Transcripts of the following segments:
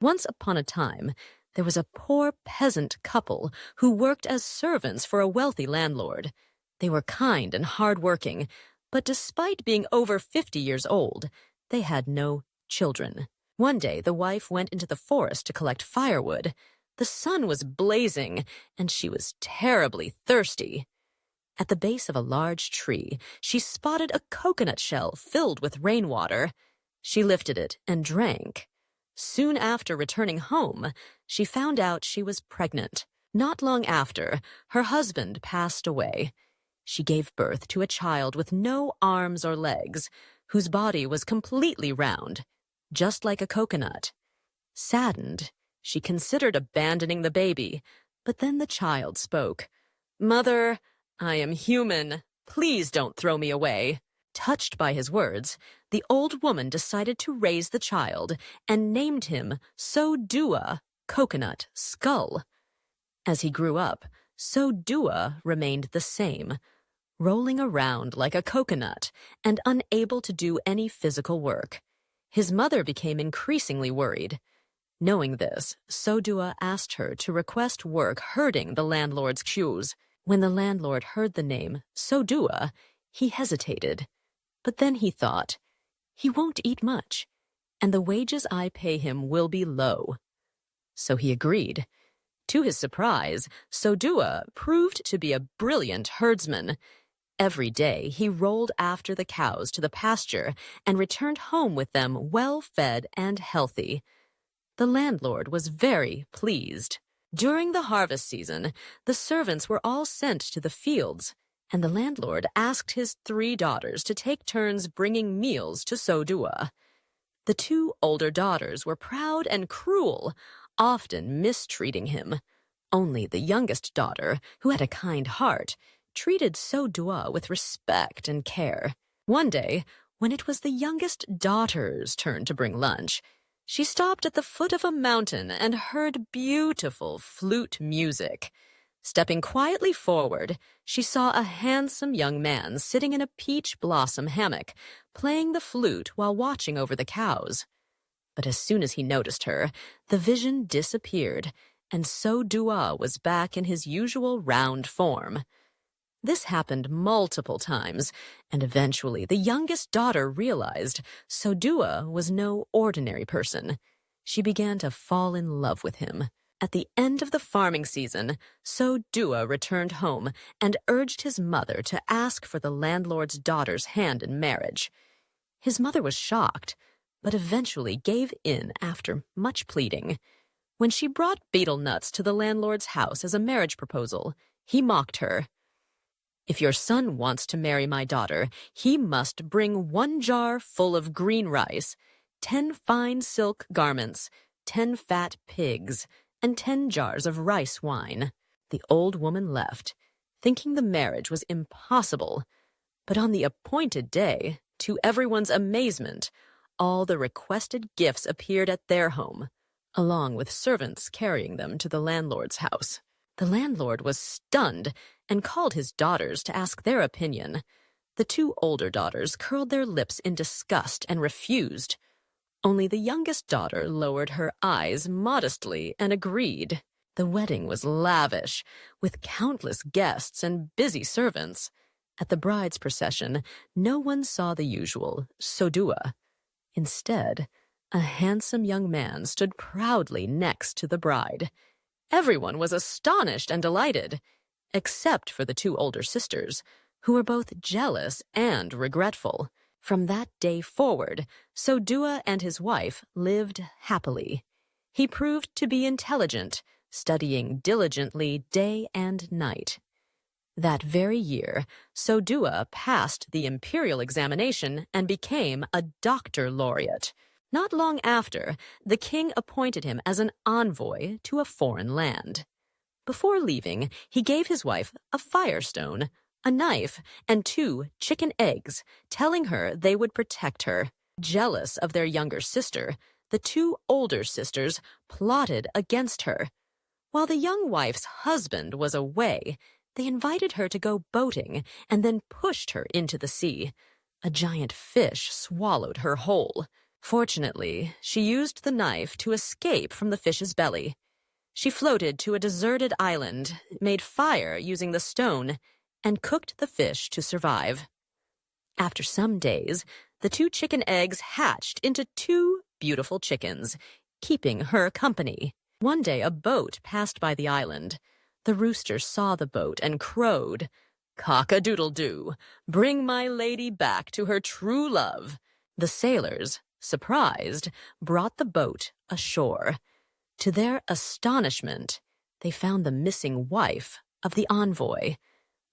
Once upon a time, there was a poor peasant couple who worked as servants for a wealthy landlord. They were kind and hard-working, but despite being over 50 years old, they had no children. One day, the wife went into the forest to collect firewood. The sun was blazing, and she was terribly thirsty. At the base of a large tree, she spotted a coconut shell filled with rainwater. She lifted it and drank. Soon after returning home, she found out she was pregnant. Not long after, her husband passed away. She gave birth to a child with no arms or legs, whose body was completely round, just like a coconut. Saddened, she considered abandoning the baby, but then the child spoke. "Mother, I am human. Please don't throw me away." Touched by his words, the old woman decided to raise the child and named him So-Dua, Coconut Skull. As he grew up, So-Dua remained the same, rolling around like a coconut and unable to do any physical work. His mother became increasingly worried. Knowing this, So-Dua asked her to request work herding the landlord's cows. When the landlord heard the name So-Dua, he hesitated. But then he thought, he won't eat much, and the wages I pay him will be low. So he agreed. To his surprise, So-Dua proved to be a brilliant herdsman. Every day, he rolled after the cows to the pasture and returned home with them well-fed and healthy. The landlord was very pleased. During the harvest season, the servants were all sent to the fields, and the landlord asked his 3 daughters to take turns bringing meals to So-Dua. The 2 older daughters were proud and cruel, often mistreating him. Only the youngest daughter, who had a kind heart, treated So-Dua with respect and care. One day, when it was the youngest daughter's turn to bring lunch, she stopped at the foot of a mountain and heard beautiful flute music. Stepping quietly forward, she saw a handsome young man sitting in a peach blossom hammock, playing the flute while watching over the cows. But as soon as he noticed her, the vision disappeared, and So-Dua was back in his usual round form. This happened multiple times, and eventually the youngest daughter realized So-Dua was no ordinary person. She began to fall in love with him. At the end of the farming season, So-Dua returned home and urged his mother to ask for the landlord's daughter's hand in marriage. His mother was shocked, but eventually gave in after much pleading. When she brought betel nuts to the landlord's house as a marriage proposal, he mocked her. "If your son wants to marry my daughter, he must bring 1 jar full of green rice, 10 fine silk garments, 10 fat pigs, and 10 jars of rice wine." The old woman left, thinking the marriage was impossible. But on the appointed day, to everyone's amazement, all the requested gifts appeared at their home, along with servants carrying them to the landlord's house. The landlord was stunned and called his daughters to ask their opinion. The 2 older daughters curled their lips in disgust and refused. Only the youngest daughter lowered her eyes modestly and agreed. The wedding was lavish, with countless guests and busy servants. At the bride's procession, no one saw the usual So-Dua. Instead, a handsome young man stood proudly next to the bride. Everyone was astonished and delighted, except for the 2 older sisters, who were both jealous and regretful. From that day forward, So-Dua and his wife lived happily. He proved to be intelligent, studying diligently day and night. That very year, So-Dua passed the imperial examination and became a doctor laureate. Not long after, the king appointed him as an envoy to a foreign land. Before leaving, he gave his wife a firestone, a knife, and 2 chicken eggs, telling her they would protect her. Jealous of their younger sister, the 2 older sisters plotted against her. While the young wife's husband was away, they invited her to go boating and then pushed her into the sea. A giant fish swallowed her whole. Fortunately, she used the knife to escape from the fish's belly. She floated to a deserted island, made fire using the stone, and cooked the fish to survive. After some days, the 2 chicken eggs hatched into 2 beautiful chickens, keeping her company. One day, a boat passed by the island. The rooster saw the boat and crowed, "Cock-a-doodle-doo, bring my lady back to her true love." The sailors, surprised, brought the boat ashore. To their astonishment, they found the missing wife of the envoy.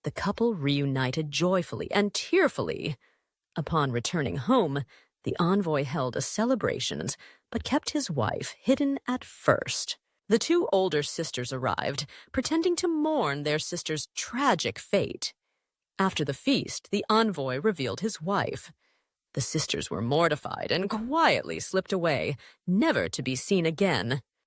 The couple reunited joyfully and tearfully. Upon returning home, the envoy held a celebration, but kept his wife hidden at first. The 2 older sisters arrived, pretending to mourn their sister's tragic fate. After the feast, the envoy revealed his wife. The sisters were mortified and quietly slipped away, never to be seen again.